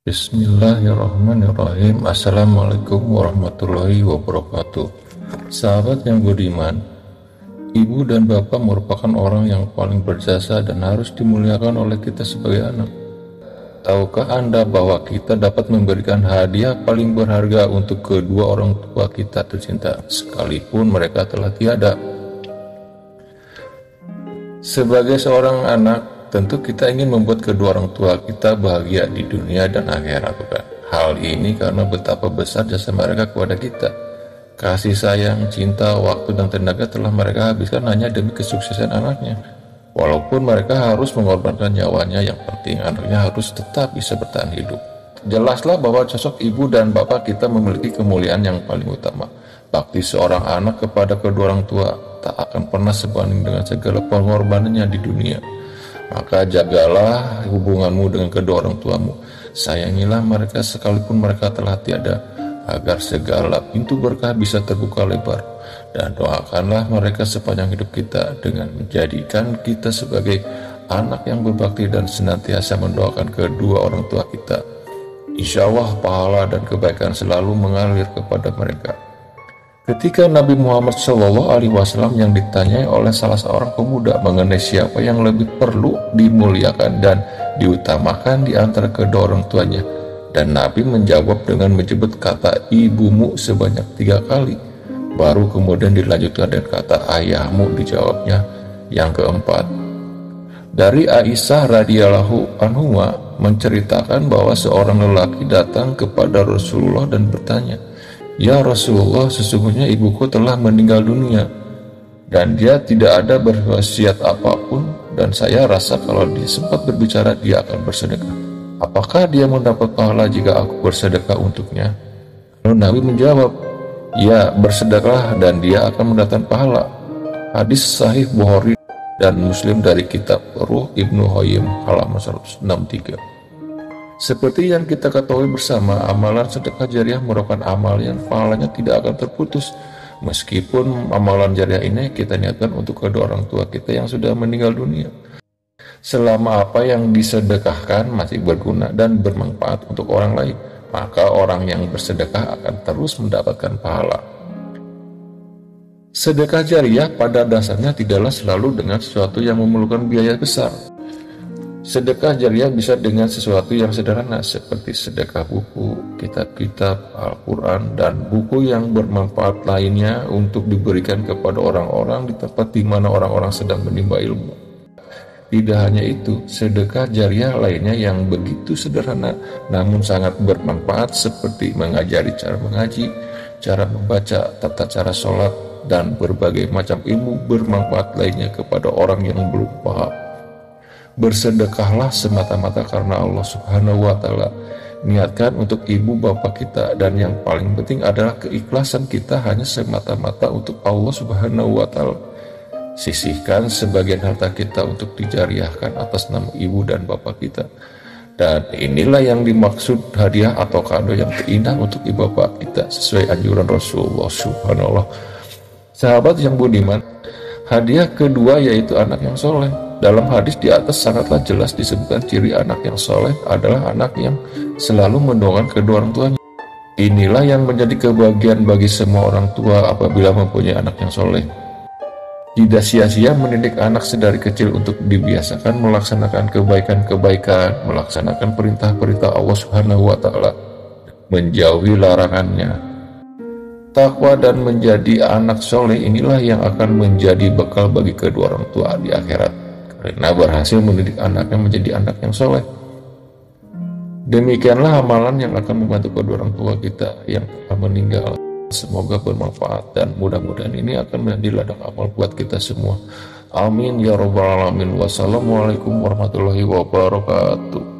Bismillahirrahmanirrahim. Assalamualaikum warahmatullahi wabarakatuh. Sahabat yang budiman, ibu dan bapak merupakan orang yang paling berjasa dan harus dimuliakan oleh kita sebagai anak. Tahukah Anda bahwa kita dapat memberikan hadiah paling berharga untuk kedua orang tua kita tercinta, sekalipun mereka telah tiada? Sebagai seorang anak, tentu kita ingin membuat kedua orang tua kita bahagia di dunia dan akhirat, bukan? Hal ini karena betapa besar jasa mereka kepada kita. Kasih sayang, cinta, waktu, dan tenaga telah mereka habiskan hanya demi kesuksesan anaknya. Walaupun mereka harus mengorbankan nyawanya, yang penting anaknya harus tetap bisa bertahan hidup. Jelaslah bahwa sosok ibu dan bapak kita memiliki kemuliaan yang paling utama. Bakti seorang anak kepada kedua orang tua tak akan pernah sebanding dengan segala pengorbanannya di dunia. Maka jagalah hubunganmu dengan kedua orang tuamu. Sayangilah mereka sekalipun mereka telah tiada, agar segala pintu berkah bisa terbuka lebar. Dan doakanlah mereka sepanjang hidup kita dengan menjadikan kita sebagai anak yang berbakti dan senantiasa mendoakan kedua orang tua kita. Insya Allah pahala dan kebaikan selalu mengalir kepada mereka. Ketika Nabi Muhammad SAW yang ditanyai oleh salah seorang pemuda mengenai siapa yang lebih perlu dimuliakan dan diutamakan di antara kedua orang tuanya, dan Nabi menjawab dengan menyebut kata ibumu sebanyak 3 kali, baru kemudian dilanjutkan dengan kata ayahmu, dijawabnya yang keempat. Dari Aisyah radhiyallahu anha menceritakan bahwa seorang lelaki datang kepada Rasulullah dan bertanya, "Ya Rasulullah, sesungguhnya ibuku telah meninggal dunia dan dia tidak ada berwasiat apapun, dan saya rasa kalau dia sempat berbicara dia akan bersedekah. Apakah dia mendapat pahala jika aku bersedekah untuknya?" Lalu Nabi menjawab, "Ya, bersedekah dan dia akan mendatangkan pahala." Hadis sahih Bukhari dan Muslim dari kitab Ruh Ibnu Qayyim halaman 163. Seperti yang kita ketahui bersama, amalan sedekah jariah merupakan amal yang pahalanya tidak akan terputus. Meskipun amalan jariah ini kita niatkan untuk kedua orang tua kita yang sudah meninggal dunia. Selama apa yang disedekahkan masih berguna dan bermanfaat untuk orang lain, maka orang yang bersedekah akan terus mendapatkan pahala. Sedekah jariah pada dasarnya tidaklah selalu dengan sesuatu yang memerlukan biaya besar. Sedekah jariah bisa dengan sesuatu yang sederhana seperti sedekah buku, kitab-kitab, Al-Quran, dan buku yang bermanfaat lainnya untuk diberikan kepada orang-orang di tempat di mana orang-orang sedang menimba ilmu. Tidak hanya itu, sedekah jariah lainnya yang begitu sederhana namun sangat bermanfaat seperti mengajari cara mengaji, cara membaca, tata cara sholat, dan berbagai macam ilmu bermanfaat lainnya kepada orang yang belum paham. Bersedekahlah semata-mata karena Allah Subhanahu wa Ta'ala. Niatkan untuk ibu bapak kita, dan yang paling penting adalah keikhlasan kita hanya semata-mata untuk Allah Subhanahu wa Ta'ala. Sisihkan sebagian harta kita untuk dijariahkan atas nama ibu dan bapak kita. Dan inilah yang dimaksud hadiah atau kado yang terindah untuk ibu bapak kita sesuai anjuran Rasulullah Subhanallah. Sahabat yang budiman, hadiah kedua yaitu anak yang soleh. Dalam hadis di atas sangatlah jelas disebutkan ciri anak yang soleh adalah anak yang selalu mendoakan kedua orang tuanya. Inilah yang menjadi kebahagiaan bagi semua orang tua apabila mempunyai anak yang soleh. Tidak sia-sia mendidik anak sedari kecil untuk dibiasakan melaksanakan kebaikan-kebaikan, melaksanakan perintah-perintah Allah Subhanahu wa Ta'ala, menjauhi larangannya. Takwa dan menjadi anak soleh inilah yang akan menjadi bekal bagi kedua orang tua di akhirat, karena berhasil mendidik anaknya menjadi anak yang soleh. Demikianlah amalan yang akan membantu kedua orang tua kita yang telah meninggal. Semoga bermanfaat dan mudah-mudahan ini akan menjadi ladang amal buat kita semua. Amin ya robbal alamin. Wassalamualaikum warahmatullahi wabarakatuh.